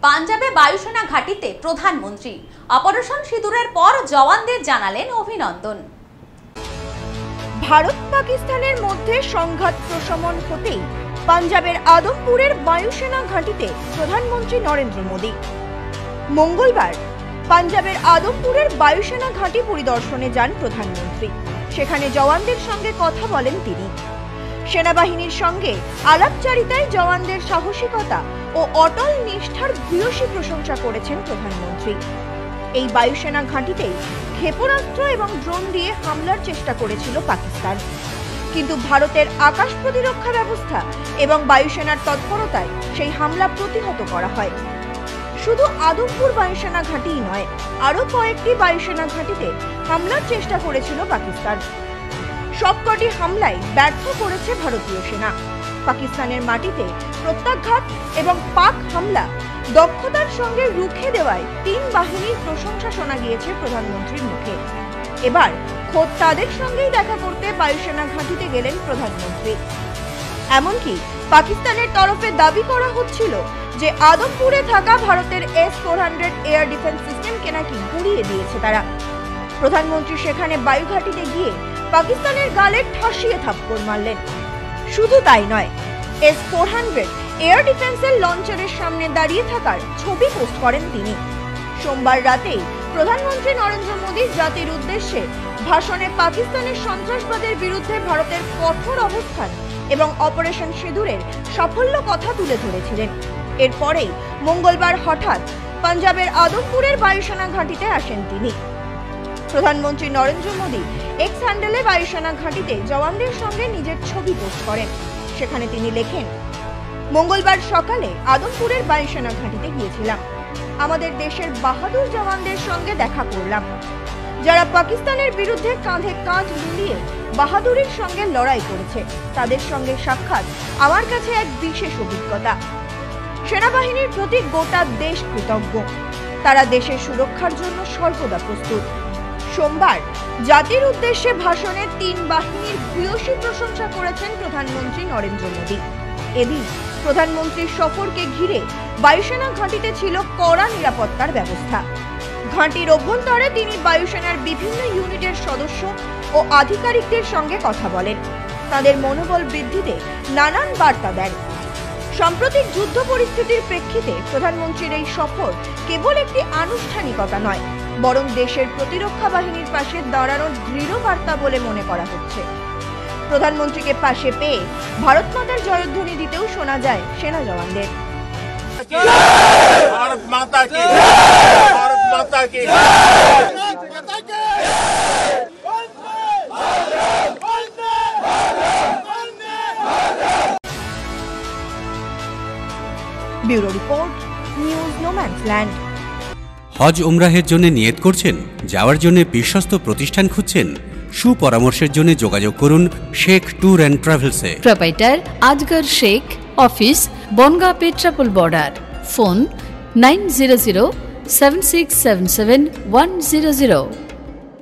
পাঞ্জাবে বায়ুসেনা ঘাঁটিতে প্রধানমন্ত্রী। অপারেশন সিঁদুরের পর জওয়ানদের জানালেন অভিনন্দন। ভারত পাকিস্তানের মধ্যে সংঘাত প্রশমন হতেই পাঞ্জাবের আদমপুরের বায়ুসেনা ঘাঁটিতে প্রধানমন্ত্রী নরেন্দ্র মোদী। মঙ্গলবার পাঞ্জাবের আদমপুরের বায়ুসেনা ঘাঁটি পরিদর্শনে যান প্রধানমন্ত্রী। সেখানে জওয়ানদের সঙ্গে কথা বলেন তিনি। সেনাবাহিনীর সঙ্গে আলাপচারিতায় জওয়ানদের সাহসিকতা ও অটল নিষ্ঠার ভূয়সী প্রশংসা করেছেন প্রধানমন্ত্রী। এই বায়ুসেনা ঘাঁটিতেই ক্ষেপণাস্ত্র এবং ড্রোন দিয়ে হামলার চেষ্টা করেছিল পাকিস্তান, কিন্তু ভারতের আকাশ প্রতিরক্ষা ব্যবস্থা এবং বায়ুসেনার তৎপরতায় সেই হামলা প্রতিহত করা হয়। শুধু আদমপুর বায়ুসেনা ঘাঁটিই নয়, আরো কয়েকটি বায়ুসেনা ঘাঁটিতে হামলার চেষ্টা করেছিল পাকিস্তান। সবকটি হামলায় ব্যর্থ করেছে ভারতীয় সেনা। পাকিস্তানের মাটিতে প্রত্যাঘাত এবং পাক হামলা দক্ষতার সঙ্গে রুখে দেওয়ায় তিন বাহিনীর প্রশংসা শোনা গিয়েছে প্রধানমন্ত্রীর মুখে। এবার খোদ তাদের সঙ্গেই দেখা করতে বায়ুসেনা ঘাঁটিতে গেলেন প্রধানমন্ত্রী। এমনকি পাকিস্তানের তরফে দাবি করা হচ্ছিল যে আদমপুরে থাকা ভারতের S-400 এয়ার ডিফেন্স সিস্টেমকে নাকি গুঁড়িয়ে দিয়েছে তারা। প্রধানমন্ত্রী সেখানে বায়ুঘাটিতে গিয়ে পাকিস্তানের গালে ঠাসিয়ে থাপ্পড় মারলেন। শুধু তাই নয়, S-400 এয়ার ডিফেন্সের লঞ্চারের সামনে দাঁড়িয়ে থাকার ছবি পোস্ট করেন তিনি। সোমবার রাতেই প্রধানমন্ত্রী নরেন্দ্র মোদী জাতির উদ্দেশ্যে ভাষণে পাকিস্তানের সন্ত্রাসবাদের বিরুদ্ধে ভারতের কঠোর অবস্থান এবং অপারেশন সিঁদুরের সাফল্য কথা তুলে ধরেছিলেন। এরপরেই মঙ্গলবার হঠাৎ পাঞ্জাবের আদমপুরের বায়ুসেনা ঘাঁটিতে আসেন তিনি। প্রধানমন্ত্রী নরেন্দ্র মোদী এক্স হ্যান্ডেলে বায়ুসেনা ঘাঁটিতে জওয়ানদের সঙ্গে নিজের ছবি পোস্ট করেন। সেখানে তিনি লেখেন, মঙ্গলবার সকালে আদমপুরের বায়ুসেনা ঘাঁটিতে গিয়েছিলাম। আমাদের দেশের বাহাদুর জওয়ানদের সঙ্গে দেখা করলাম, যারা পাকিস্তানের বিরুদ্ধে কাঁধে কাঁধ মিলিয়ে বাহাদুরির সঙ্গে লড়াই করেছে। তাদের সঙ্গে সাক্ষাৎ আমার কাছে এক বিশেষ অভিজ্ঞতা। সেনাবাহিনীর প্রতি গোটা দেশ কৃতজ্ঞ। তারা দেশের সুরক্ষার জন্য সর্বদা প্রস্তুত। সোমবার জাতির উদ্দেশ্যে ভাষণে তিন বাহিনীর ভূয়সী প্রশংসা করেছেন প্রধানমন্ত্রী নরেন্দ্র মোদী। এদিন প্রধানমন্ত্রীর সফরকে ঘিরে বায়ুসেনা ঘাঁটিতে ছিল কড়া নিরাপত্তার ব্যবস্থা। ঘাঁটির অভ্যন্তরে তিনি বায়ুসেনার বিভিন্ন ইউনিটের সদস্য ও আধিকারিকদের সঙ্গে কথা বলেন। তাদের মনোবল বৃদ্ধিতে নানান বার্তা দেন। সাম্প্রতিক যুদ্ধ পরিস্থিতির প্রেক্ষিতে প্রধানমন্ত্রীর এই সফর কেবল একটি আনুষ্ঠানিকতা নয়, বরং দেশের প্রতিরক্ষা বাহিনীর পাশে দাঁড়ানোর দৃঢ় বার্তা বলে মনে করা হচ্ছে। প্রধানমন্ত্রীকে পাশে পেয়ে ভারত মাতার জয়ধ্বনি দিতেও শোনা যায় সেনা জওয়ানদের। ভারত মাতা কি, ভারত মাতা কি। Bureau report, news no man's land. হজ উমরাহের জন্য নিয়ত করছেন, যাওয়ার জন্য বিশ্বস্ত প্রতিষ্ঠান খুঁজছেন? সুপরামর্শের জন্য যোগাযোগ করুন শেখ ট্যুর অ্যান্ড ট্রাভেলসে। Proprietor Azgar Sheikh, office Bongaon Petrapole border. Phone 900 7677 100।